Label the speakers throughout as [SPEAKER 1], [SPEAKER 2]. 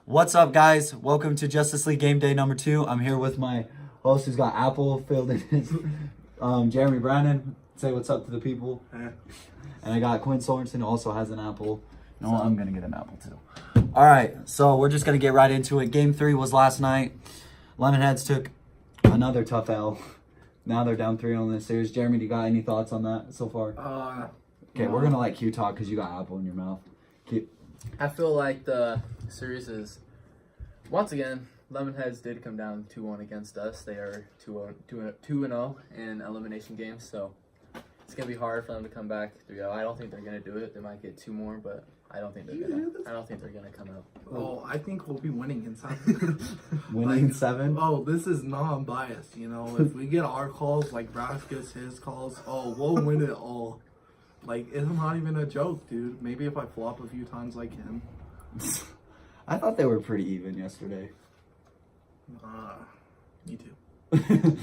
[SPEAKER 1] What's up, guys? Welcome to Justice League Game Day number 2. I'm here with my host who's got Apple filled in his, Jeremy Brandon. Say what's up to the people. And I got Quinn Sorensen, who also has an Apple. No, I'm going to get an Apple too. All right, so we're just going to get right into it. Game 3 was last night. Lemonheads took another tough L. Now they're down 3-0 in this series. Jeremy, do you got any thoughts on that so far? Okay, we're going to let Q talk because you got Apple in your mouth.
[SPEAKER 2] I feel like the series is, once again, Lemonheads did come down 2-1 against us. They are 2-0 in elimination games, so it's going to be hard for them to come back 3-0. I don't think they're going to do it. They might get 2 more, but I don't think they're going to come out.
[SPEAKER 3] Oh, I think we'll be winning in 7.
[SPEAKER 1] Winning in 7?
[SPEAKER 3] Oh, this is non-biased, you know. If we get our calls, like Brash gets his calls, we'll win it all. Like, it's not even a joke, dude. Maybe if I flop a few times like him.
[SPEAKER 1] I thought they were pretty even yesterday.
[SPEAKER 3] Me too.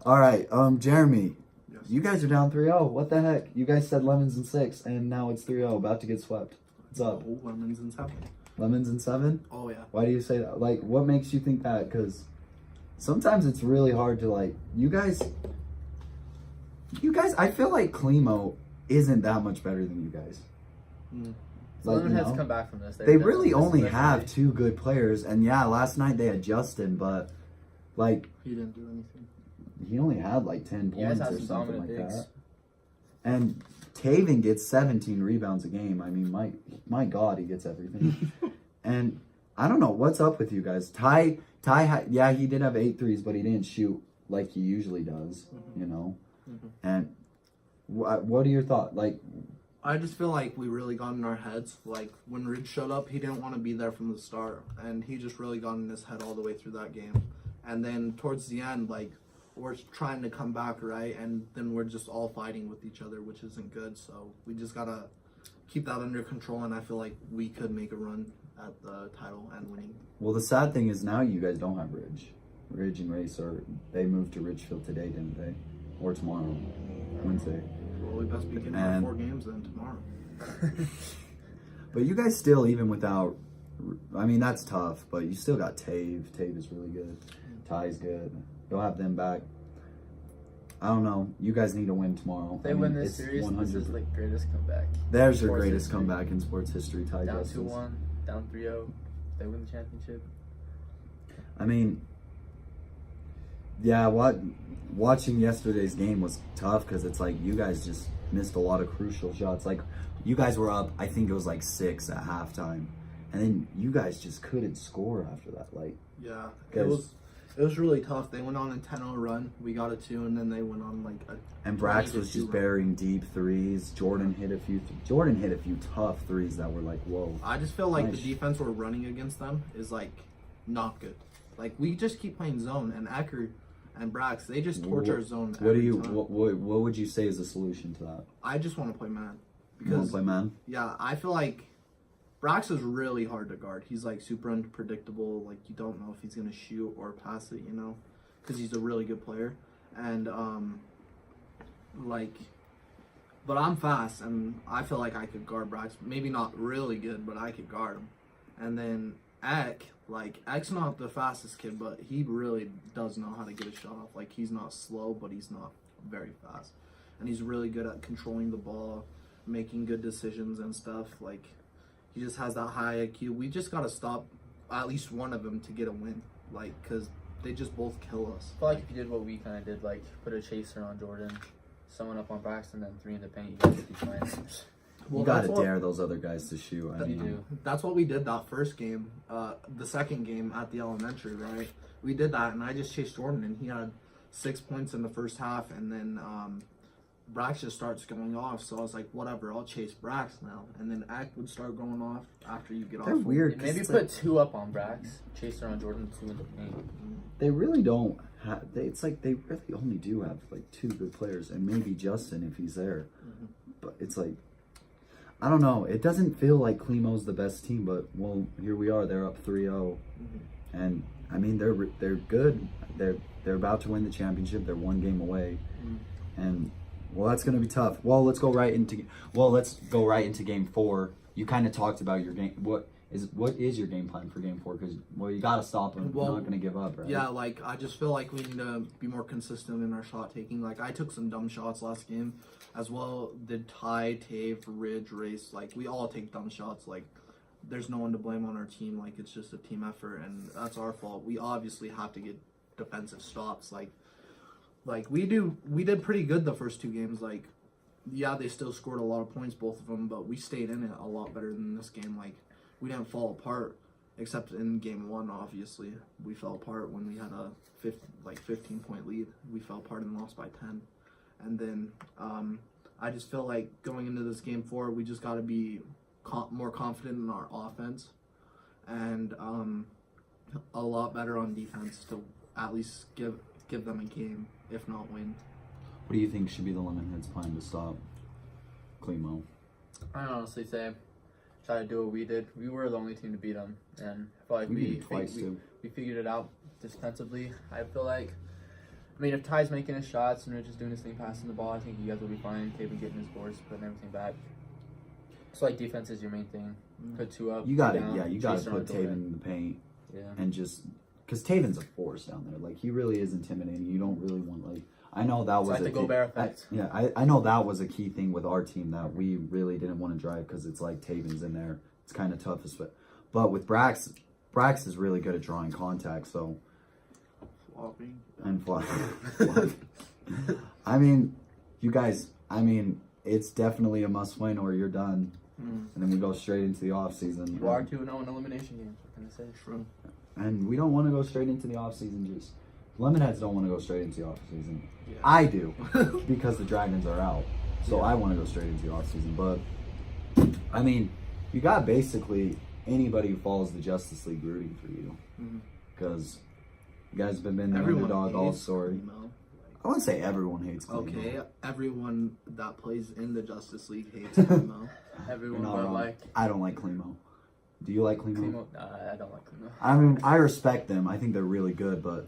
[SPEAKER 1] All right, Jeremy,
[SPEAKER 3] Yes.
[SPEAKER 1] you guys are down 3-0. What the heck? You guys said lemons in 6, and now it's 3-0, about to get swept. What's up?
[SPEAKER 3] Oh, lemons and 7.
[SPEAKER 1] Lemons in 7?
[SPEAKER 3] Oh, yeah.
[SPEAKER 1] Why do you say that? Like, what makes you think that? Because sometimes it's really hard to, like, you guys, I feel like Klimo isn't that much better than you guys.
[SPEAKER 2] So Lemonheads come back from this.
[SPEAKER 1] They really only have 2 good players, and yeah, last night they had Justin, but like
[SPEAKER 3] He didn't do anything.
[SPEAKER 1] he only had like 10
[SPEAKER 2] You guys
[SPEAKER 1] points
[SPEAKER 2] have
[SPEAKER 1] or
[SPEAKER 2] some
[SPEAKER 1] something like
[SPEAKER 2] dominant
[SPEAKER 1] that. And Taven gets 17 rebounds a game. I mean, my God, he gets everything. And I don't know what's up with you guys. Ty, he did have 8 threes, but he didn't shoot like he usually does. You know, and what are your thoughts? Like,
[SPEAKER 3] I just feel like we really got in our heads. Like, when Ridge showed up, he didn't want to be there from the start. And he just really got in his head all the way through that game. And then towards the end, like, we're trying to come back, right? And then we're just all fighting with each other, which isn't good. So we just got to keep that under control. And I feel like we could make a run at the title and winning.
[SPEAKER 1] well, the sad thing is now you guys don't have Ridge. Ridge and Race they moved to Ridgefield today, didn't they? Or tomorrow, Wednesday.
[SPEAKER 3] Well, we best be getting our 4 games then tomorrow.
[SPEAKER 1] But you guys still, even without, I mean, that's tough, but you still got Tave. Tave is really good. Ty's good. You'll have them back. I don't know. You guys need to win tomorrow.
[SPEAKER 2] If they win this series, this is like greatest comeback.
[SPEAKER 1] There's your greatest comeback in sports history, Ty
[SPEAKER 2] Down
[SPEAKER 1] Justice.
[SPEAKER 2] 2-1, down 3-0. They win the championship.
[SPEAKER 1] I mean, yeah, watching yesterday's game was tough because it's like you guys just missed a lot of crucial shots. Like, you guys were up, I think it was like 6 at halftime, and then you guys just couldn't score after that. Like,
[SPEAKER 3] Yeah, it was really tough. They went on a 10-0 run. We got a 2, and then they went on like a.
[SPEAKER 1] and Brax was
[SPEAKER 3] 20-2
[SPEAKER 1] just
[SPEAKER 3] run.
[SPEAKER 1] burying deep threes. Jordan hit a few tough threes that were like, whoa.
[SPEAKER 3] I just feel like
[SPEAKER 1] Nice.
[SPEAKER 3] the defense we're running against them is like not good. Like, we just keep playing zone, and Ecker and Brax, they just torch our zone.
[SPEAKER 1] What do
[SPEAKER 3] every
[SPEAKER 1] you?
[SPEAKER 3] time.
[SPEAKER 1] What would you say is the solution to that?
[SPEAKER 3] I just want to play man
[SPEAKER 1] You want to play man?
[SPEAKER 3] yeah, I feel like Brax is really hard to guard. He's like super unpredictable. Like, you don't know if he's gonna shoot or pass it, you know, because he's a really good player. And but I'm fast, and I feel like I could guard Brax. Maybe not really good, but I could guard him. And then Ek's not the fastest kid, but he really does know how to get a shot off. Like, he's not slow, but he's not very fast. And he's really good at controlling the ball, making good decisions and stuff. Like, he just has that high IQ. We just got to stop at least one of them to get a win. Like, because they just both kill us.
[SPEAKER 2] I feel like if you did what we kind of did, like put a chaser on Jordan, someone up on Braxton, then 3 in the paint, you guys get these wins.
[SPEAKER 1] You gotta dare those other guys to shoot. I
[SPEAKER 2] You
[SPEAKER 1] mean,
[SPEAKER 2] do.
[SPEAKER 3] That's what we did that first game. The second game at the elementary, right? We did that, and I just chased Jordan, and he had 6 points in the first half, and then Brax just starts going off. So I was like, whatever, I'll chase Brax now. And then Ek would start going off after you get
[SPEAKER 1] they're
[SPEAKER 3] off.
[SPEAKER 1] weird. 'cause
[SPEAKER 2] Maybe
[SPEAKER 1] it's
[SPEAKER 2] put
[SPEAKER 1] like,
[SPEAKER 2] 2 up on Brax, chaser on Jordan, 2 in the paint.
[SPEAKER 1] they really don't have. It's like they really only do have like 2 good players, and maybe Justin if he's there. But it's like, I don't know. It doesn't feel like Klimo's the best team, but well, here we are. They're up 3-0, and I mean they're good. They're about to win the championship. They're 1 game away, and well, that's gonna be tough. Well, let's go right into game 4. You kind of talked about your game. What What is your game plan for game 4? Because you got to stop them.
[SPEAKER 3] Well,
[SPEAKER 1] You're not going to give up, right?
[SPEAKER 3] Yeah, like I just feel like we need to be more consistent in our shot taking. Like I took some dumb shots last game, as well did Ty, Tave, Ridge, Race. Like we all take dumb shots. Like there's no one to blame on our team. Like it's just a team effort, and that's our fault. We obviously have to get defensive stops. Like we did pretty good the first 2 games. Like yeah, they still scored a lot of points, both of them, but we stayed in it a lot better than this game. Like we didn't fall apart, except in game 1. Obviously, we fell apart when we had a 15-point lead. We fell apart and lost by 10. And then I just feel like going into this game 4, we just got to be more confident in our offense and a lot better on defense to at least give them a game, if not win.
[SPEAKER 1] What do you think should be the Lemonheads' plan to stop Klimo?
[SPEAKER 2] I honestly say try to do what we did. We were the only team to beat them, and I feel like
[SPEAKER 1] We beat 'em twice, too.
[SPEAKER 2] we figured it out defensively. I feel like, I mean, if Ty's making his shots and Rich is doing his thing, passing the ball, I think you guys will be fine. Taven getting his boards, putting everything back. So like defense is your main thing. Put 2 up.
[SPEAKER 1] You got to,
[SPEAKER 2] down,
[SPEAKER 1] you got
[SPEAKER 2] chase
[SPEAKER 1] to
[SPEAKER 2] around
[SPEAKER 1] put
[SPEAKER 2] the door.
[SPEAKER 1] Taven in the paint
[SPEAKER 2] Yeah.
[SPEAKER 1] and just because Taven's a force down there. Like he really is intimidating. You don't really want I know that
[SPEAKER 2] It's
[SPEAKER 1] was
[SPEAKER 2] like the Gobert effect.
[SPEAKER 1] I know that was a key thing with our team that we really didn't want to drive because it's like Taven's in there. It's kind of tough, but with Brax is really good at drawing contact. So
[SPEAKER 3] Flopping.
[SPEAKER 1] and fly. I mean, you guys. I mean, it's definitely a must win or you're done, and then we go straight into the off season.
[SPEAKER 2] You are 2-0 in elimination games. What can I say?
[SPEAKER 3] True.
[SPEAKER 1] And we don't want to go straight into the off season. Just Lemonheads don't want to go straight into the off season.
[SPEAKER 3] Yeah.
[SPEAKER 1] I do because the Dragons are out, so
[SPEAKER 3] Yeah.
[SPEAKER 1] I want to go straight into the off season. But I mean, you got basically anybody who follows the Justice League rooting for you because you guys have been the underdog all story.
[SPEAKER 3] Klimo.
[SPEAKER 1] I wouldn't say everyone hates Klimo.
[SPEAKER 3] Okay, everyone that plays in the Justice League hates Klimo.
[SPEAKER 2] Everyone
[SPEAKER 1] You're not
[SPEAKER 2] but
[SPEAKER 1] wrong.
[SPEAKER 2] like
[SPEAKER 1] I don't like Klimo. Do you like Klimo?
[SPEAKER 2] Klimo. I don't like Klimo.
[SPEAKER 1] I mean, I respect them. I think they're really good, but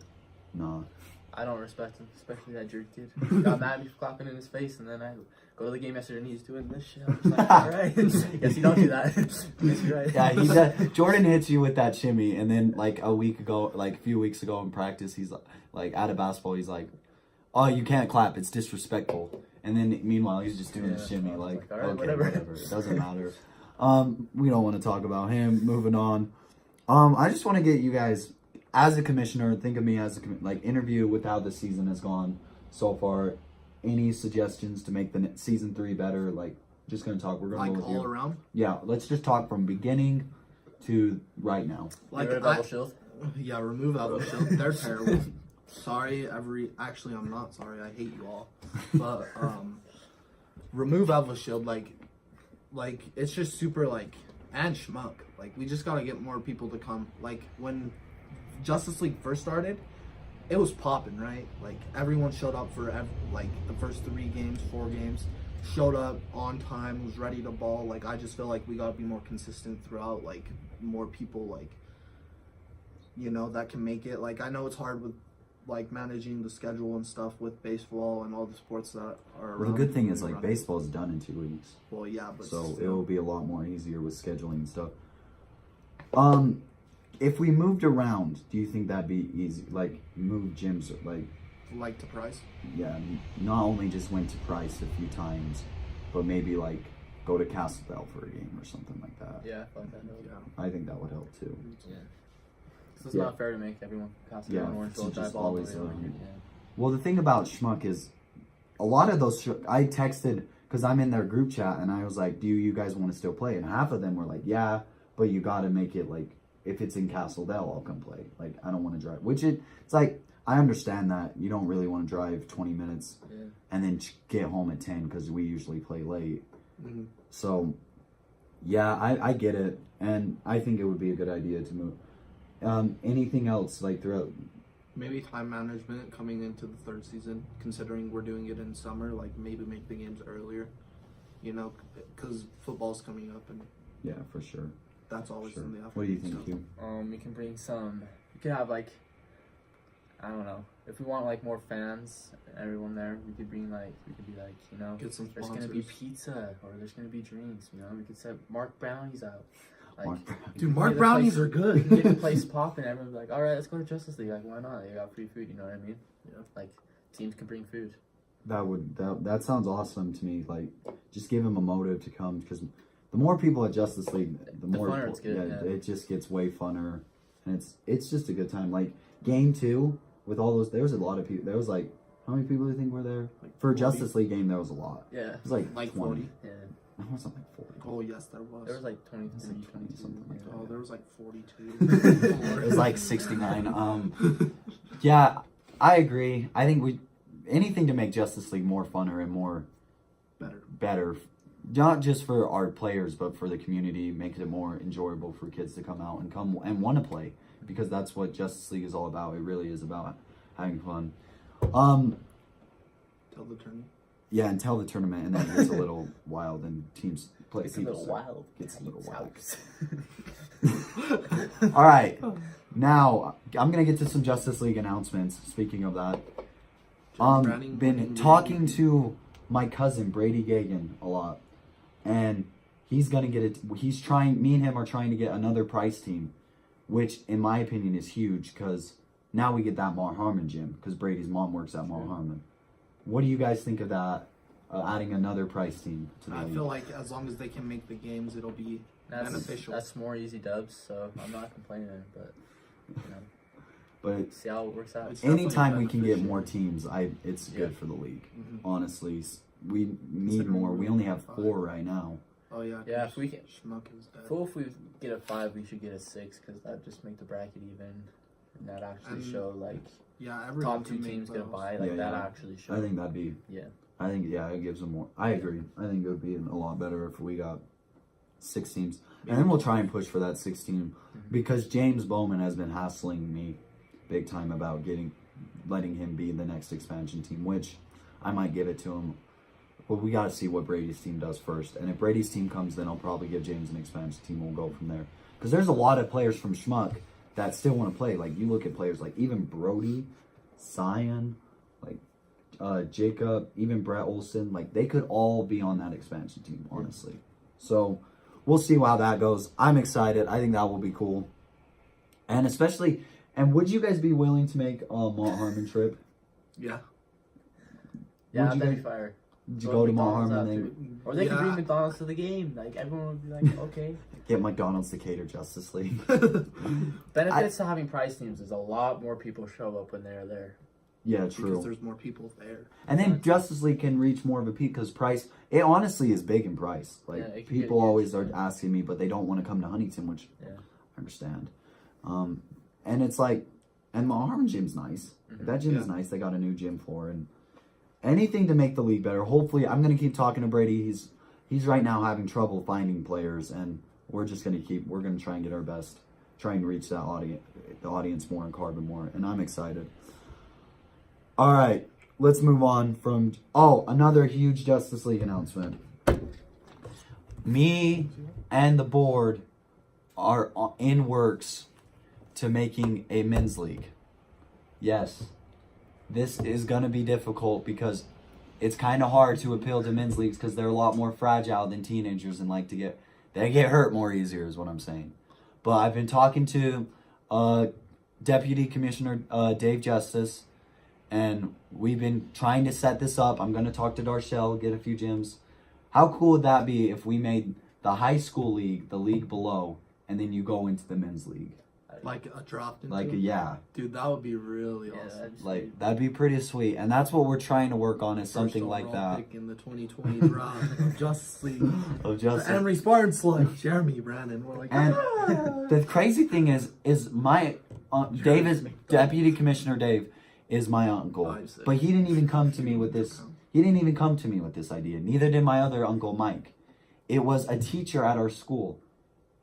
[SPEAKER 1] no.
[SPEAKER 2] I don't respect him, especially that jerk kid. Got mad at me for clapping in his face, and then I go to the game yesterday and he's doing this shit. I'm just like, alright. Yes, you don't do that. Yes, you're right.
[SPEAKER 1] Yeah, he does. Jordan hits you with that shimmy, and then like a few weeks ago in practice, he's like out of basketball, he's like, "Oh, you can't clap. It's disrespectful." And then meanwhile, he's just doing the shimmy. Like,
[SPEAKER 2] all right,
[SPEAKER 1] okay,
[SPEAKER 2] whatever.
[SPEAKER 1] It doesn't matter. We don't want to talk about him. Moving on. I just want to get you guys, as a commissioner, think of me as a interview with how the season has gone so far. Any suggestions to make the season 3 better? Like, just gonna talk. We're gonna
[SPEAKER 3] Like
[SPEAKER 1] go with
[SPEAKER 3] all
[SPEAKER 1] you.
[SPEAKER 3] around.
[SPEAKER 1] Yeah, let's just talk from beginning to right now.
[SPEAKER 3] Like
[SPEAKER 2] Get rid of Double Shield.
[SPEAKER 3] yeah, remove Elbow Shield. They're terrible. Sorry, actually I'm not sorry. I hate you all. But remove Elbow Shield. Like it's just super and schmuck. Like we just gotta get more people to come. Like when Justice League first started, it was popping, right? Like everyone showed up for the first 3 games, 4 games, showed up on time, was ready to ball. Like I just feel like we gotta be more consistent throughout. Like more people, that can make it. Like I know it's hard with managing the schedule and stuff with baseball and all the sports that are around.
[SPEAKER 1] Well, the good thing is
[SPEAKER 3] around.
[SPEAKER 1] baseball's done in 2 weeks,
[SPEAKER 3] Well, yeah, but
[SPEAKER 1] so
[SPEAKER 3] still.
[SPEAKER 1] it will be a lot more easier with scheduling and stuff. If we moved around, do you think that'd be easy? Like move gyms,
[SPEAKER 3] Like to Price.
[SPEAKER 1] yeah, not only just went to Price a few times, but maybe go to Castle Bell for a game or something like that.
[SPEAKER 2] Yeah, I feel like that.
[SPEAKER 3] Yeah.
[SPEAKER 1] I think that would help too.
[SPEAKER 2] Yeah. So it's
[SPEAKER 1] Yeah.
[SPEAKER 2] not fair to make everyone pass
[SPEAKER 1] Yeah,
[SPEAKER 2] an orange
[SPEAKER 1] to
[SPEAKER 2] ball,
[SPEAKER 1] just
[SPEAKER 2] drive all the
[SPEAKER 1] always
[SPEAKER 2] way around.
[SPEAKER 1] argue.
[SPEAKER 2] Yeah.
[SPEAKER 1] Well, the thing about Schmuck is a lot of those, I texted, because I'm in their group chat, and I was like, do you guys want to still play? And half of them were like, yeah, but you got to make it if it's in Castle Dell, I'll come play. I don't want to drive. It's I understand that you don't really want to drive 20 minutes and then get home at 10 because we usually play late.
[SPEAKER 3] Mm-hmm.
[SPEAKER 1] So, yeah, I get it. And I think it would be a good idea to move. Anything else, throughout?
[SPEAKER 3] Maybe time management coming into the 3rd season, considering we're doing it in summer. Maybe make the games earlier, because football's coming up and
[SPEAKER 1] Yeah, for sure.
[SPEAKER 3] that's always
[SPEAKER 1] Sure.
[SPEAKER 3] in the afternoon.
[SPEAKER 1] What do you think,
[SPEAKER 3] so.
[SPEAKER 1] Q?
[SPEAKER 2] We can bring some. We could have I don't know. If we want more fans, everyone there, we could bring
[SPEAKER 3] Get some
[SPEAKER 2] there's gonna be
[SPEAKER 3] sponsors.
[SPEAKER 2] pizza or there's gonna be drinks. We could set Mark Brownies out. Like,
[SPEAKER 1] Mark Brown.
[SPEAKER 3] Dude, Mark
[SPEAKER 2] the
[SPEAKER 3] Brownies
[SPEAKER 2] place-
[SPEAKER 3] are good.
[SPEAKER 2] Get the place popping. Everyone's like, all right, let's go to Justice League. Like, why not? They got free food. You know what I mean?
[SPEAKER 3] Yeah.
[SPEAKER 2] Like, teams can bring food.
[SPEAKER 1] That sounds awesome to me. Like, just give him a motive to come, because the more people at Justice League, the more
[SPEAKER 2] funner it's good, yeah.
[SPEAKER 1] it just gets way funner, and it's just a good time. Like game 2 with all those, there was a lot of people. There was like, how many people do you think were there for a
[SPEAKER 3] 40?
[SPEAKER 1] Justice League game? There was a lot.
[SPEAKER 2] Yeah.
[SPEAKER 1] It was like 20.
[SPEAKER 3] 40.
[SPEAKER 2] Yeah.
[SPEAKER 1] No, it wasn't like 40.
[SPEAKER 3] Oh yes, there was.
[SPEAKER 2] There was like 23,
[SPEAKER 1] 20
[SPEAKER 2] 22.
[SPEAKER 1] something like
[SPEAKER 2] yeah.
[SPEAKER 3] Oh, there was like 42.
[SPEAKER 1] It was like 69. Yeah, I agree. I think anything to make Justice League more funner and more better, not just for our players, but for the community, make it more enjoyable for kids to come out and want to play, because that's what Justice League is all about. It really is about having fun.
[SPEAKER 3] Till the tournament.
[SPEAKER 1] Yeah, until the tournament, and then it gets a little wild, and teams play.
[SPEAKER 2] It's a little wild.
[SPEAKER 1] Gets a little wild.
[SPEAKER 2] House.
[SPEAKER 1] All right, now I'm gonna get to some Justice League announcements. Speaking of that, been talking to my cousin Brady Gagan a lot, and he's gonna get it. He's trying. Me and him are trying to get another price team, which in my opinion is huge, because now we get that Mar Harmon gym, because Brady's mom works at Mar Harmon. What do you guys think of that? Adding another price team to the
[SPEAKER 3] I
[SPEAKER 1] league?
[SPEAKER 3] feel like as long as they can make the games, it'll be beneficial.
[SPEAKER 2] That's more easy dubs, so I'm not complaining. But you know,
[SPEAKER 1] But
[SPEAKER 2] see how it works out.
[SPEAKER 3] It's
[SPEAKER 1] anytime we
[SPEAKER 3] definitely
[SPEAKER 1] can get
[SPEAKER 3] beneficial.
[SPEAKER 1] more teams, it's good
[SPEAKER 2] Yeah.
[SPEAKER 1] for the league.
[SPEAKER 3] Mhm.
[SPEAKER 1] Honestly, we need
[SPEAKER 3] Considering
[SPEAKER 1] more.
[SPEAKER 3] we're
[SPEAKER 1] We only have
[SPEAKER 3] five.
[SPEAKER 1] 4 right now.
[SPEAKER 3] Oh yeah.
[SPEAKER 2] Yeah, if we can-
[SPEAKER 3] Schmuck is dead.
[SPEAKER 2] Cool if we get a 5, we should get a 6, because that just make the bracket even, and that actually
[SPEAKER 3] And
[SPEAKER 2] show like
[SPEAKER 3] Yeah, everyone
[SPEAKER 2] top 2
[SPEAKER 3] can make
[SPEAKER 2] teams gonna
[SPEAKER 3] those.
[SPEAKER 2] buy. Like
[SPEAKER 1] Yeah,
[SPEAKER 2] that
[SPEAKER 1] yeah.
[SPEAKER 2] actually show.
[SPEAKER 1] I think that'd be.
[SPEAKER 2] Yeah.
[SPEAKER 1] I think it gives them more. I agree. I think it would be a lot better if we got 6 teams, and then we'll try and push for that 16, because James Bowman has been hassling me big time about letting him be the next expansion team, which I might give it to him. But we got to see what Brady's team does first, and if Brady's team comes, then I'll probably give James an expansion team. We'll go from there, because there's a lot of players from Schmuck that still want to play. Like, you look at players like even Brody, Zion, like Jacob, even Brett Olson, like they could all be on that expansion team, honestly. So we'll see how that goes. I'm excited. I think that will be cool. And especially, and would you guys be willing to make a Mount Harmon trip?
[SPEAKER 3] Yeah.
[SPEAKER 2] Yeah,
[SPEAKER 1] Would you
[SPEAKER 2] that'd
[SPEAKER 1] guys-
[SPEAKER 2] be fire.
[SPEAKER 1] Did you
[SPEAKER 2] Go
[SPEAKER 1] go
[SPEAKER 2] to
[SPEAKER 1] to Mount
[SPEAKER 2] McDonald's
[SPEAKER 1] Harmon
[SPEAKER 2] after.
[SPEAKER 1] and
[SPEAKER 2] Or they could
[SPEAKER 3] Yeah.
[SPEAKER 2] bring McDonald's to the game. Like everyone would be like, okay.
[SPEAKER 1] get McDonald's to cater Justice League?
[SPEAKER 2] Benefits to having prize teams is a lot more people show up when they're there.
[SPEAKER 1] Yeah,
[SPEAKER 3] Because
[SPEAKER 1] true.
[SPEAKER 3] there's more people there.
[SPEAKER 1] And then Justice League can reach more of a peak, because price, it honestly is big in price. Like,
[SPEAKER 2] Yeah, it can get
[SPEAKER 1] people
[SPEAKER 2] huge.
[SPEAKER 1] always are asking me, but they don't want to come to Huntington, which
[SPEAKER 2] Yeah.
[SPEAKER 1] I understand. And it's like, and Mount Harmon gym's nice. That gym is
[SPEAKER 3] Yeah.
[SPEAKER 1] nice. They got a new gym floor, and anything to make the league better. Hopefully, I'm gonna keep talking to Brady. He's right now having trouble finding players, and we're gonna try and get our best, try and reach the audience more and Carbon more, and I'm excited. All right, let's move on from another huge Justice League announcement. Me and the board are in works to making a men's league. Yes, this is gonna be difficult, because it's kind of hard to appeal to men's leagues, because they're a lot more fragile than teenagers, and they get hurt more easier, is what I'm saying. But I've been talking to Deputy Commissioner Dave Justice, and we've been trying to set this up. I'm going to talk to Darshell, get a few gyms. How cool would that be if we made the high school league the league below, and then you go into the men's league?
[SPEAKER 3] Like a drop into
[SPEAKER 1] Like,
[SPEAKER 3] it?
[SPEAKER 1] yeah.
[SPEAKER 3] Dude, that would be really
[SPEAKER 2] Yeah,
[SPEAKER 3] awesome.
[SPEAKER 2] that'd
[SPEAKER 1] Like, that'd be pretty sweet. And that's what we're trying to work on, is something
[SPEAKER 3] First
[SPEAKER 1] like
[SPEAKER 3] overall
[SPEAKER 1] that.
[SPEAKER 3] pick in the 2020 draft of Justice League.
[SPEAKER 1] Of Justice.
[SPEAKER 3] Emery Spartans like Jeremy Brandon. We're like,
[SPEAKER 1] And
[SPEAKER 3] "Ah."
[SPEAKER 1] the crazy thing is my Dave is Deputy Commissioner Dave is my uncle,
[SPEAKER 3] I'm sick.
[SPEAKER 1] but he didn't even come to me with this. He didn't even come to me with this idea. Neither did my other uncle Mike. It was a teacher at our school,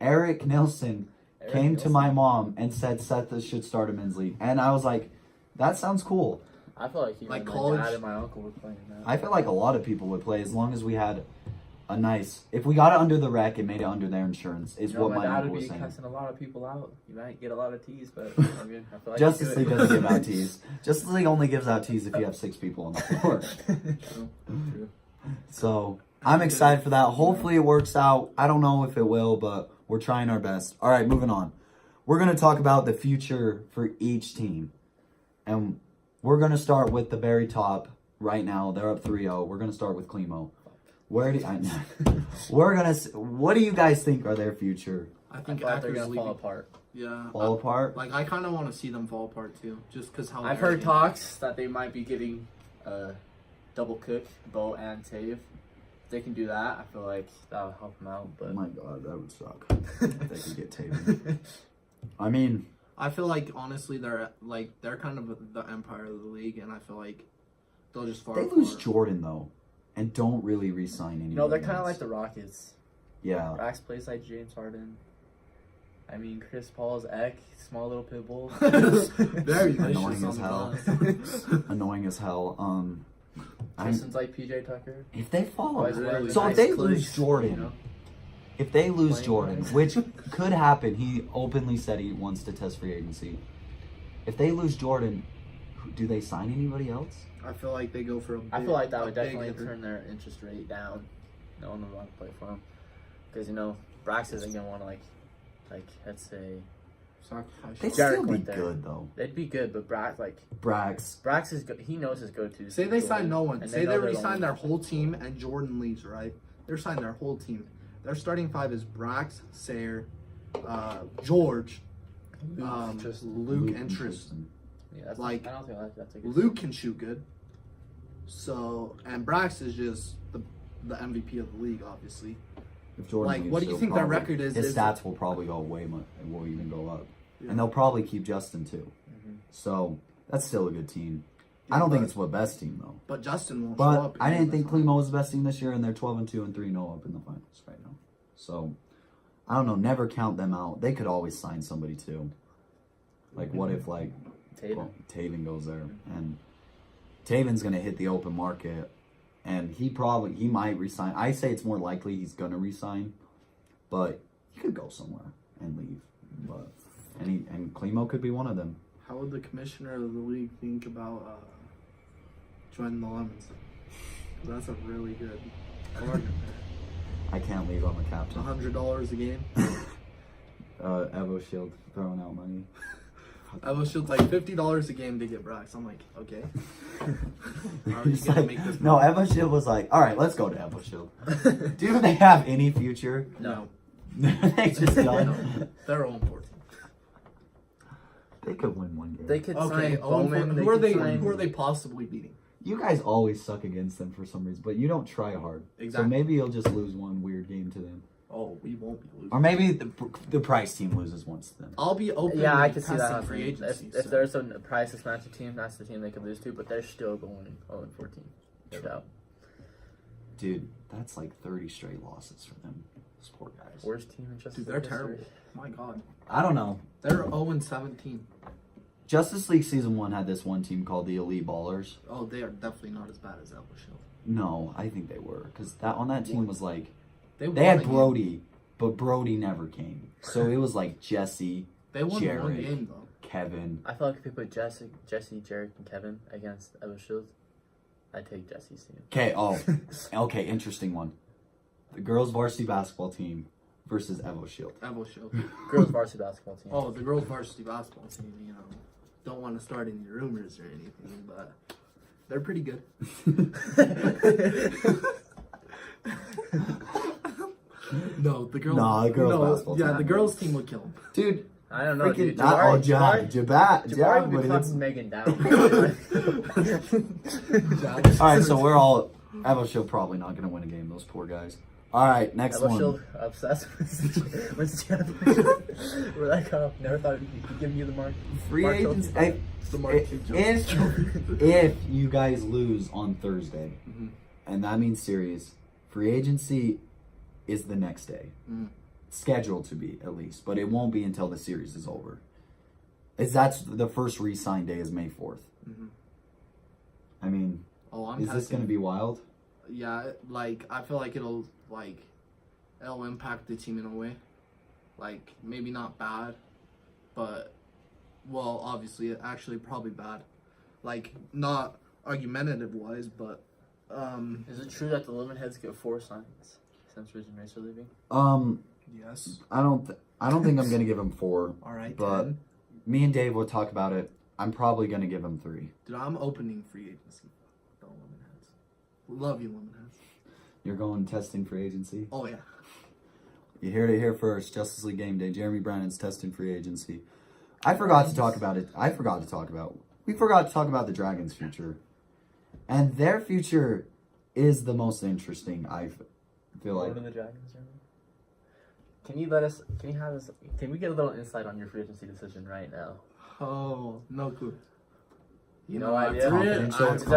[SPEAKER 1] Eric Nilsson, came to my mom and said Seth should start a men's league, and I was like, that sounds cool.
[SPEAKER 2] I feel like even
[SPEAKER 3] Like
[SPEAKER 2] my
[SPEAKER 3] college?
[SPEAKER 2] dad and my uncle were playing that.
[SPEAKER 1] I feel like a lot of people would play, as long as we had a nice. If we got it under the rec and made it under their insurance, is
[SPEAKER 2] You know,
[SPEAKER 1] what
[SPEAKER 2] my
[SPEAKER 1] my
[SPEAKER 2] dad
[SPEAKER 1] uncle
[SPEAKER 2] would
[SPEAKER 1] was
[SPEAKER 2] be
[SPEAKER 1] saying.
[SPEAKER 2] cussing a lot of people out. You might get a lot of teas, but I mean, I feel like
[SPEAKER 1] Justice
[SPEAKER 2] you
[SPEAKER 1] League
[SPEAKER 2] do it.
[SPEAKER 1] doesn't give out teas. Justice League only gives out teas if you have 6 people on the floor.
[SPEAKER 2] True.
[SPEAKER 1] So I'm excited for that. Hopefully it works out. I don't know if it will, but We're trying our best. All right, moving on. We're going to talk about the future for each team. And we're going to start with the very top right now. They're up 3-0. We're going to start with Climo. What do you guys think are their future?
[SPEAKER 3] I think
[SPEAKER 2] they're
[SPEAKER 3] Acker's
[SPEAKER 2] gonna
[SPEAKER 3] leaving.
[SPEAKER 2] fall apart.
[SPEAKER 3] Yeah.
[SPEAKER 1] Fall apart?
[SPEAKER 3] Like, I kind of want to see them fall apart, too. Just because how...
[SPEAKER 2] I've heard talks that they might be getting double cook, Bo and Tave. If they can do that, I feel like that would help them out.
[SPEAKER 1] Oh
[SPEAKER 2] But
[SPEAKER 1] my God, that would suck. If they could get Tatum. I mean...
[SPEAKER 3] I feel like, honestly, they're kind of the empire of the league, and I feel like they'll just fall
[SPEAKER 1] They
[SPEAKER 3] apart.
[SPEAKER 1] lose Jordan, though, and don't really re-sign anybody.
[SPEAKER 2] no, they're kind of
[SPEAKER 1] else.
[SPEAKER 2] like the Rockets.
[SPEAKER 1] Yeah.
[SPEAKER 2] Brax plays like James Harden. I mean, Chris Paul's Eck, small little pit bull.
[SPEAKER 3] Very
[SPEAKER 1] Annoying
[SPEAKER 3] vicious
[SPEAKER 1] as
[SPEAKER 3] on
[SPEAKER 1] hell.
[SPEAKER 3] the bus.
[SPEAKER 1] Annoying as hell.
[SPEAKER 2] Tristan's like PJ Tucker.
[SPEAKER 1] If they fall
[SPEAKER 2] Always
[SPEAKER 1] apart,
[SPEAKER 2] wearing
[SPEAKER 1] so if
[SPEAKER 2] nice
[SPEAKER 1] they
[SPEAKER 2] clicks,
[SPEAKER 1] lose Jordan,
[SPEAKER 2] you know?
[SPEAKER 1] if they lose
[SPEAKER 2] Playing
[SPEAKER 1] Jordan,
[SPEAKER 2] nice.
[SPEAKER 1] which could happen, he openly said he wants to test free agency. If they lose Jordan, do they sign anybody else?
[SPEAKER 3] I feel like they go for a big,
[SPEAKER 2] I feel like that would
[SPEAKER 3] a big
[SPEAKER 2] definitely
[SPEAKER 3] hitter.
[SPEAKER 2] turn their interest rate down. No one would want to play for them. Because, Brax isn't going to want to, let's say,
[SPEAKER 3] Sacrifice.
[SPEAKER 1] They'd
[SPEAKER 2] Jared
[SPEAKER 1] still be
[SPEAKER 2] went there.
[SPEAKER 1] good though.
[SPEAKER 2] they'd be good, but
[SPEAKER 1] Brax.
[SPEAKER 2] Brax is good. He knows his go-to.
[SPEAKER 3] Say they sign no one.
[SPEAKER 2] And
[SPEAKER 3] Say
[SPEAKER 2] know
[SPEAKER 3] they
[SPEAKER 2] they're the
[SPEAKER 3] resign
[SPEAKER 2] only
[SPEAKER 3] their
[SPEAKER 2] one.
[SPEAKER 3] whole team and Jordan leaves, right? They're signing their whole team. Their starting five is Brax, Sayer, George, Luke, and Tristan.
[SPEAKER 2] Yeah, that's
[SPEAKER 3] like,
[SPEAKER 2] I don't think that's a good
[SPEAKER 3] Luke can shoot good. So, and Brax is just the MVP of the league, obviously.
[SPEAKER 1] If Jordan
[SPEAKER 3] Like,
[SPEAKER 1] leaves,
[SPEAKER 3] what do you
[SPEAKER 1] he'll
[SPEAKER 3] think their
[SPEAKER 1] probably-
[SPEAKER 3] record is?
[SPEAKER 1] His
[SPEAKER 3] Is
[SPEAKER 1] stats will probably go way much. Will even go up,
[SPEAKER 3] Yeah.
[SPEAKER 1] and they'll probably keep Justin too.
[SPEAKER 2] Mhm.
[SPEAKER 1] So that's still a good team.
[SPEAKER 3] Yeah,
[SPEAKER 1] I don't think
[SPEAKER 3] but-
[SPEAKER 1] it's the best team though.
[SPEAKER 3] But Justin won't show
[SPEAKER 1] But
[SPEAKER 3] up.
[SPEAKER 1] I didn't think
[SPEAKER 3] Clemo.
[SPEAKER 1] Climo was the best team this year, and they're 12-2 and 3-0 up in the finals right now. So I don't know. Never count them out. They could always sign somebody too. Like what if
[SPEAKER 2] Tatum.
[SPEAKER 1] Taven goes there, and Taven's gonna hit the open market, and he might resign. I say it's more likely he's gonna resign, but he could go somewhere and leave. But and Climo could be one of them.
[SPEAKER 3] How would the commissioner of the league think about joining the Lemons? That's a really good bargain.
[SPEAKER 1] I can't leave. I'm a captain.
[SPEAKER 3] $100 a game.
[SPEAKER 1] Evo Shield throwing out money.
[SPEAKER 3] I was just like $50 a game to get Brax. I'm like, okay. How are you
[SPEAKER 1] He's
[SPEAKER 3] gonna
[SPEAKER 1] like,
[SPEAKER 3] make this?
[SPEAKER 1] no, Evo Shield was like, all right, let's go to Evo Shield. Do they have any future?
[SPEAKER 2] No.
[SPEAKER 1] They just don't.
[SPEAKER 3] They're 0-14.
[SPEAKER 1] They could win one game.
[SPEAKER 2] They could
[SPEAKER 3] Okay,
[SPEAKER 2] sign Bowman.
[SPEAKER 3] who are
[SPEAKER 2] could
[SPEAKER 3] they?
[SPEAKER 2] sign-
[SPEAKER 3] Who are they possibly beating?
[SPEAKER 1] You guys always suck against them for some reason, but you don't try hard.
[SPEAKER 3] Exactly.
[SPEAKER 1] So maybe you'll just lose one weird game to them.
[SPEAKER 3] Oh, we won't be losing.
[SPEAKER 1] Or maybe the Price team loses once to them.
[SPEAKER 3] I'll be open.
[SPEAKER 2] Yeah, I could see that
[SPEAKER 3] testing
[SPEAKER 2] happening.
[SPEAKER 3] free agency.
[SPEAKER 2] If
[SPEAKER 3] so-
[SPEAKER 2] there's a price mismatch team, that's the team they could lose to, but they're still going 0-14. No doubt.
[SPEAKER 1] Dude, that's like 30 straight losses for them. Those poor guys.
[SPEAKER 2] Worst team in Justice
[SPEAKER 3] Dude, they're
[SPEAKER 2] League history.
[SPEAKER 3] terrible. My God,
[SPEAKER 1] I don't know.
[SPEAKER 3] they're 0-17.
[SPEAKER 1] Justice League Season 1 had this one team called the Elite Ballers.
[SPEAKER 3] Oh, they are definitely not as bad as Elbow Shield.
[SPEAKER 1] No, I think they were. Because on that team was like,
[SPEAKER 3] They
[SPEAKER 1] they had
[SPEAKER 3] won a game.
[SPEAKER 1] Brody, but Brody never came. So it was like Jesse,
[SPEAKER 3] They won one
[SPEAKER 1] Jared.
[SPEAKER 3] game though.
[SPEAKER 1] Kevin.
[SPEAKER 2] I feel like if you put Jesse, Jared, and Kevin against Evo Shield, I'd take Jesse's team.
[SPEAKER 1] Okay, okay, interesting one. The girls varsity basketball team versus Evo Shield.
[SPEAKER 3] Evo Shield.
[SPEAKER 2] Girls varsity basketball team.
[SPEAKER 3] Oh, the girls varsity basketball team. You know, don't want to start any rumors or anything, but they're pretty good. No, the girls.
[SPEAKER 1] Nah, the girls basketball
[SPEAKER 3] Yeah,
[SPEAKER 1] team.
[SPEAKER 3] the girls team would kill them.
[SPEAKER 1] Dude,
[SPEAKER 2] I don't know,
[SPEAKER 1] freaking
[SPEAKER 2] dude.
[SPEAKER 1] Jabbat.
[SPEAKER 2] Jabari would be clapping Megan down.
[SPEAKER 1] Alright, so we're all Evo Shield probably not gonna win a game, those poor guys. Alright, next
[SPEAKER 2] Evo
[SPEAKER 1] one.
[SPEAKER 2] Shield obsessed with championship. We're like, never thought we'd be giving you the mark.
[SPEAKER 1] Free
[SPEAKER 2] Mark
[SPEAKER 1] agents.
[SPEAKER 2] Trophy.
[SPEAKER 3] The Mark II
[SPEAKER 1] If you guys lose on Thursday,
[SPEAKER 3] Mhm.
[SPEAKER 1] and that means series, free agency is the next day.
[SPEAKER 3] Mhm.
[SPEAKER 1] Scheduled to be, at least. But it won't be until the series is over. That's the first re-sign day is May 4th.
[SPEAKER 3] Mhm.
[SPEAKER 1] I mean,
[SPEAKER 3] Oh, I'm
[SPEAKER 1] is this
[SPEAKER 3] testing.
[SPEAKER 1] going to be wild?
[SPEAKER 3] Yeah, like I feel like it'll impact the team in a way. Like maybe not bad, but well, obviously, actually probably bad. Like not argumentative wise, but
[SPEAKER 2] Is it true that the Lemon Heads get 4 signs since Ridge and Race are leaving?
[SPEAKER 3] Yes.
[SPEAKER 1] I don't think I'm gonna give him 4.
[SPEAKER 3] All right.
[SPEAKER 1] But
[SPEAKER 3] 10.
[SPEAKER 1] me and Dave will talk about it. I'm probably gonna give him 3.
[SPEAKER 3] Dude, I'm opening free agency. Don't Lemonheads. Love you, Lemonheads.
[SPEAKER 1] You're going testing free agency.
[SPEAKER 3] Oh yeah.
[SPEAKER 1] You heard it here first. Justice League Game Day. Jeremy Brannan's testing free agency. I forgot to talk about it. We forgot to talk about the Dragons' future, and their future is the most interesting. I feel like.
[SPEAKER 2] What are the Dragons, Jeremy? Can we get a little insight on your free agency decision right now?
[SPEAKER 3] Oh, no clue.
[SPEAKER 2] No idea.
[SPEAKER 1] Confidential, it's
[SPEAKER 2] Is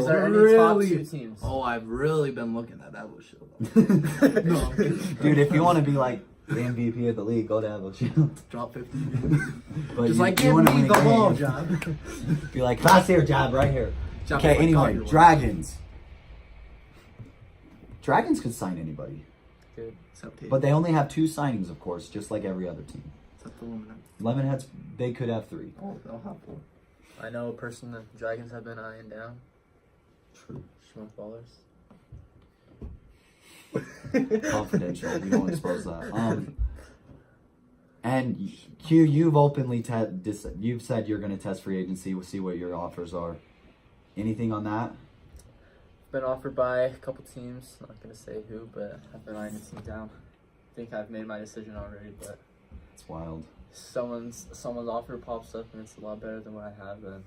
[SPEAKER 2] there any top 2 teams?
[SPEAKER 3] Oh, I've really been looking at that shit. No, I'm kidding.
[SPEAKER 1] Dude, if you want to be like the MVP of the league, go to Evo.
[SPEAKER 3] Drop 50.
[SPEAKER 1] But
[SPEAKER 3] Just
[SPEAKER 1] you,
[SPEAKER 3] like,
[SPEAKER 1] you
[SPEAKER 3] give
[SPEAKER 1] wanna
[SPEAKER 3] me
[SPEAKER 1] win a
[SPEAKER 3] the ball,
[SPEAKER 1] game.
[SPEAKER 3] John.
[SPEAKER 1] Be like, pass here, jab, right here.
[SPEAKER 3] Jab
[SPEAKER 1] Okay,
[SPEAKER 3] like
[SPEAKER 1] anyway,
[SPEAKER 3] God,
[SPEAKER 1] Dragons. Dragons could sign anybody.
[SPEAKER 2] Good.
[SPEAKER 3] Except Tate.
[SPEAKER 1] But they only have 2 signings, of course, just like every other team.
[SPEAKER 3] Except the Lemonheads.
[SPEAKER 1] Lemonheads, they could have 3.
[SPEAKER 3] Oh, they'll have 4.
[SPEAKER 2] I know a person that the Dragons have been eyeing down.
[SPEAKER 1] True.
[SPEAKER 2] Schmuck ballers.
[SPEAKER 1] Confidential. We don't expose that. And Q, you've openly you've said you're going to test free agency. We'll see what your offers are. Anything on that?
[SPEAKER 2] Been offered by a couple teams. Not gonna say who, but I've been eyeing this team down. I think I've made my decision already, but
[SPEAKER 1] It's wild.
[SPEAKER 2] someone's offer pops up and it's a lot better than what I have, then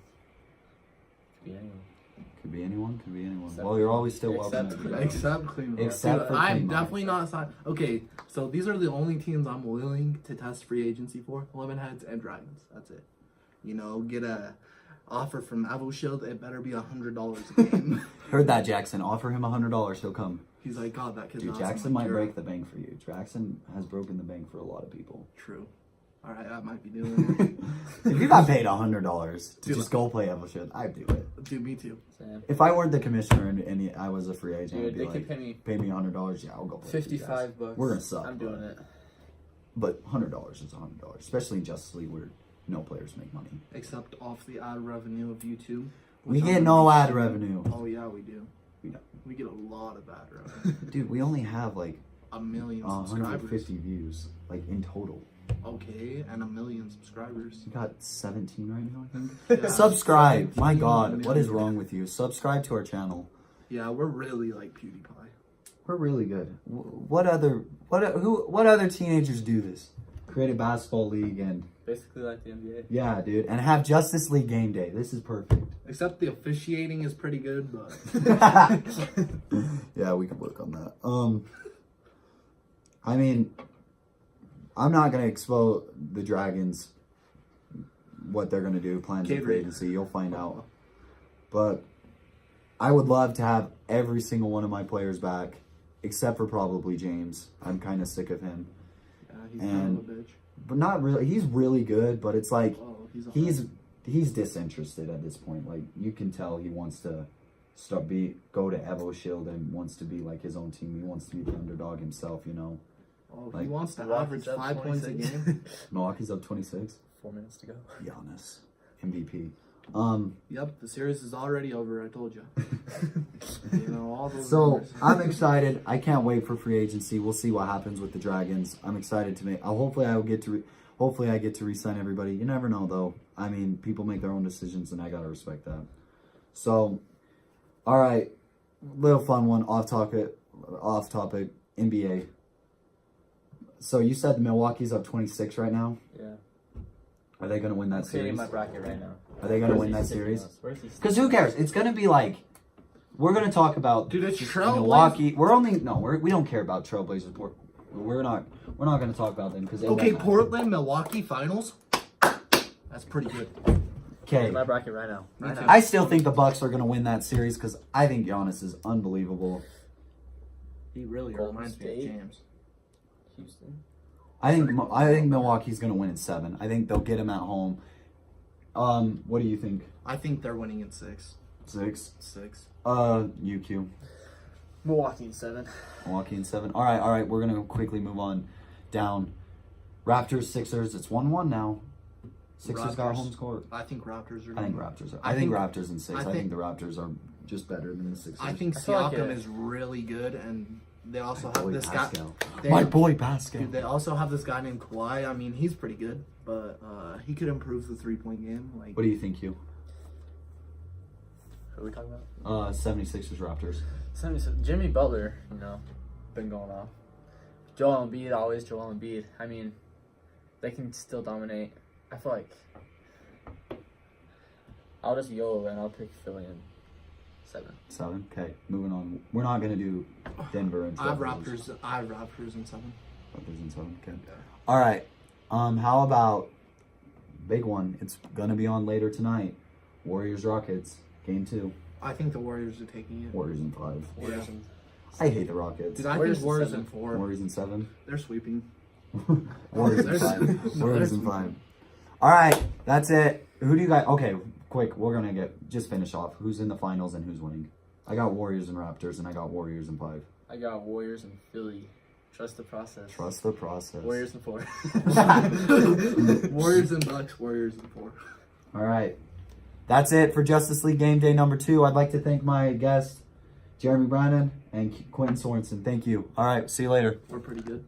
[SPEAKER 2] it could be anyone.
[SPEAKER 1] Could be anyone. Could be anyone.
[SPEAKER 2] Except-
[SPEAKER 1] well, you're always still welcome.
[SPEAKER 2] except-
[SPEAKER 1] to do that.
[SPEAKER 3] Except Cleveland.
[SPEAKER 1] Except
[SPEAKER 3] Dude,
[SPEAKER 1] for
[SPEAKER 3] I'm
[SPEAKER 1] Cleveland.
[SPEAKER 3] definitely not signed. Okay, so these are the only teams I'm willing to test free agency for: Lemonheads and Dragons. That's it. You know, get a offer from Avo Shield. It better be $100 a game.
[SPEAKER 1] Heard that, Jackson. Offer him $100. He'll come.
[SPEAKER 3] He's like, God, that kid's
[SPEAKER 1] Dude,
[SPEAKER 3] awesome.
[SPEAKER 1] Jackson
[SPEAKER 3] Like,
[SPEAKER 1] might
[SPEAKER 3] you're-
[SPEAKER 1] break the bank for you. Jackson has broken the bank for a lot of people.
[SPEAKER 3] True. All right, I might be doing
[SPEAKER 1] If you got paid $100 to
[SPEAKER 3] Dude,
[SPEAKER 1] just go play Evo Shit, I'd do it.
[SPEAKER 3] it. Dude, me too.
[SPEAKER 2] Same.
[SPEAKER 1] If I weren't the commissioner and I was a free agent,
[SPEAKER 2] Dude,
[SPEAKER 1] I'd be
[SPEAKER 2] they
[SPEAKER 1] like,
[SPEAKER 2] could pay me
[SPEAKER 1] pay me $100. Yeah, I'll go play with you guys.
[SPEAKER 2] $55.
[SPEAKER 1] We're gonna suck.
[SPEAKER 2] I'm doing it.
[SPEAKER 1] But $100 is $100, especially in Justice League where no players make money.
[SPEAKER 3] Except off the ad revenue of YouTube.
[SPEAKER 1] We
[SPEAKER 3] which
[SPEAKER 1] get
[SPEAKER 3] I'm
[SPEAKER 1] no
[SPEAKER 3] gonna
[SPEAKER 1] ad
[SPEAKER 3] be-
[SPEAKER 1] revenue.
[SPEAKER 3] Oh, yeah, we do.
[SPEAKER 1] We don't.
[SPEAKER 3] We get a lot of ad revenue.
[SPEAKER 1] Dude, we only have like
[SPEAKER 3] 1 million subscribers.
[SPEAKER 1] 150 views, like in total.
[SPEAKER 3] Okay, and 1 million subscribers.
[SPEAKER 1] We got 17 right now, I think. Subscribe. My God, what is wrong with you? Subscribe to our channel.
[SPEAKER 3] Yeah, we're really like PewDiePie.
[SPEAKER 1] We're really good. What other teenagers do this? Create a basketball league and
[SPEAKER 2] Basically like the NBA.
[SPEAKER 1] yeah, dude, and have Justice League Game Day. This is perfect.
[SPEAKER 3] Except the officiating is pretty good, but
[SPEAKER 1] Yeah, we can work on that. I mean, I'm not gonna expose the Dragons what they're gonna do, plans of free agency. You'll find out. But I would love to have every single one of my players back, except for probably James. I'm kind of sick of him.
[SPEAKER 3] yeah, he's kind of a bitch.
[SPEAKER 1] But not really. He's really good, but it's like
[SPEAKER 3] Oh, he's
[SPEAKER 1] he's disinterested at this point. Like you can tell he wants to go to Evo Shield and wants to be like his own team. He wants to be the underdog himself, you know.
[SPEAKER 3] Oh,
[SPEAKER 1] like,
[SPEAKER 3] he wants to
[SPEAKER 2] Milwaukee's
[SPEAKER 3] average
[SPEAKER 2] up
[SPEAKER 3] 5 points a
[SPEAKER 2] 26.
[SPEAKER 3] game.
[SPEAKER 1] Milwaukee's up 26.
[SPEAKER 2] 4 minutes to go.
[SPEAKER 1] Giannis, MVP.
[SPEAKER 3] Yep, the series is already over. I told you. You know all those.
[SPEAKER 1] So
[SPEAKER 3] numbers.
[SPEAKER 1] I'm excited. I can't wait for free agency. We'll see what happens with the Dragons. I'm excited to make. Hopefully I get to re-sign everybody. You never know though. I mean, people make their own decisions, and I gotta respect that. So, all right, little fun one off topic. NBA. So you said Milwaukee's up 26 right now.
[SPEAKER 2] Yeah.
[SPEAKER 1] Are they gonna win that
[SPEAKER 2] I'm creating
[SPEAKER 1] series?
[SPEAKER 2] my bracket right now.
[SPEAKER 1] Are they gonna
[SPEAKER 2] Where's
[SPEAKER 1] win
[SPEAKER 2] he
[SPEAKER 1] that
[SPEAKER 2] sticking
[SPEAKER 1] series?
[SPEAKER 2] us? Where's he
[SPEAKER 1] Because who cares? It's gonna be like we're gonna talk about
[SPEAKER 3] Dude, it's
[SPEAKER 1] just
[SPEAKER 3] Trailblazers.
[SPEAKER 1] Milwaukee. We don't care about Trailblazers. We're not gonna talk about them because
[SPEAKER 3] Okay, Portland, Milwaukee finals. That's pretty good.
[SPEAKER 1] Okay,
[SPEAKER 2] my bracket right now.
[SPEAKER 3] Me
[SPEAKER 2] Right
[SPEAKER 3] too.
[SPEAKER 2] now.
[SPEAKER 1] I still think the Bucks are gonna win that series because I think Giannis is unbelievable.
[SPEAKER 3] He really
[SPEAKER 2] Golden
[SPEAKER 3] reminds me of
[SPEAKER 2] State.
[SPEAKER 3] James.
[SPEAKER 2] Houston.
[SPEAKER 1] I think Milwaukee's gonna win in 7. I think they'll get him at home. What do you think?
[SPEAKER 3] I think they're winning in 6.
[SPEAKER 1] 6.
[SPEAKER 3] 6.
[SPEAKER 1] UQ.
[SPEAKER 2] Milwaukee in 7.
[SPEAKER 1] Milwaukee in 7. All right. We're gonna quickly move on down. Raptors, Sixers. It's 1-1 now. Sixers got
[SPEAKER 3] Raptors.
[SPEAKER 1] home score.
[SPEAKER 3] I think Raptors are.
[SPEAKER 1] I think
[SPEAKER 3] gonna-
[SPEAKER 1] Raptors.
[SPEAKER 3] I
[SPEAKER 1] I think
[SPEAKER 3] think-
[SPEAKER 1] Raptors in 6. I think the Raptors are just better than the Sixers.
[SPEAKER 3] I think
[SPEAKER 2] I feel like
[SPEAKER 3] Siakam
[SPEAKER 2] it-
[SPEAKER 3] is really good, and They also
[SPEAKER 1] My
[SPEAKER 3] have
[SPEAKER 1] boy
[SPEAKER 3] this
[SPEAKER 1] Pascal.
[SPEAKER 3] guy.
[SPEAKER 1] My boy Pascal.
[SPEAKER 3] Dude, they also have this guy named Kawhi. I mean, he's pretty good, but he could improve the 3-point game. Like,
[SPEAKER 1] What do you think, you?
[SPEAKER 2] Who are we talking about?
[SPEAKER 1] 76ers Raptors.
[SPEAKER 2] Jimmy Butler, been going off. Joel Embiid. I mean, they can still dominate. I feel like I'll just YOLO and I'll pick Philly in 7.
[SPEAKER 1] 7. Okay, moving on. We're not gonna do Denver and
[SPEAKER 3] I have
[SPEAKER 1] Raptors.
[SPEAKER 3] Raptors in 7.
[SPEAKER 1] Raptors in 7. Okay.
[SPEAKER 3] Yeah.
[SPEAKER 1] All right. How about big one? It's gonna be on later tonight. Warriors Rockets game 2.
[SPEAKER 3] I think the Warriors are taking it.
[SPEAKER 1] Warriors in 5.
[SPEAKER 2] Warriors
[SPEAKER 3] Yeah.
[SPEAKER 2] in-
[SPEAKER 1] I hate the Rockets.
[SPEAKER 3] Dude, I
[SPEAKER 2] Warriors
[SPEAKER 3] think
[SPEAKER 2] in
[SPEAKER 3] Warriors
[SPEAKER 2] 7.
[SPEAKER 3] in 4.
[SPEAKER 1] Warriors in 7.
[SPEAKER 3] They're sweeping.
[SPEAKER 1] Warriors in
[SPEAKER 3] There's-
[SPEAKER 1] 5.
[SPEAKER 3] no,
[SPEAKER 1] Warriors
[SPEAKER 3] there's-
[SPEAKER 1] in 5. All right, that's it. Who do you guys? Okay, quick. We're gonna just finish off. Who's in the finals and who's winning? I got Warriors and Raptors, and I got Warriors in 5.
[SPEAKER 2] I got Warriors and Philly. Trust the process.
[SPEAKER 1] Trust the process.
[SPEAKER 2] Warriors in 4.
[SPEAKER 3] Warriors and Bucks. Warriors in 4.
[SPEAKER 1] All right. That's it for Justice League Game Day number 2. I'd like to thank my guests, Jeremy Brannon and Quentin Sorensen. Thank you. All right. See you later.
[SPEAKER 3] We're pretty good.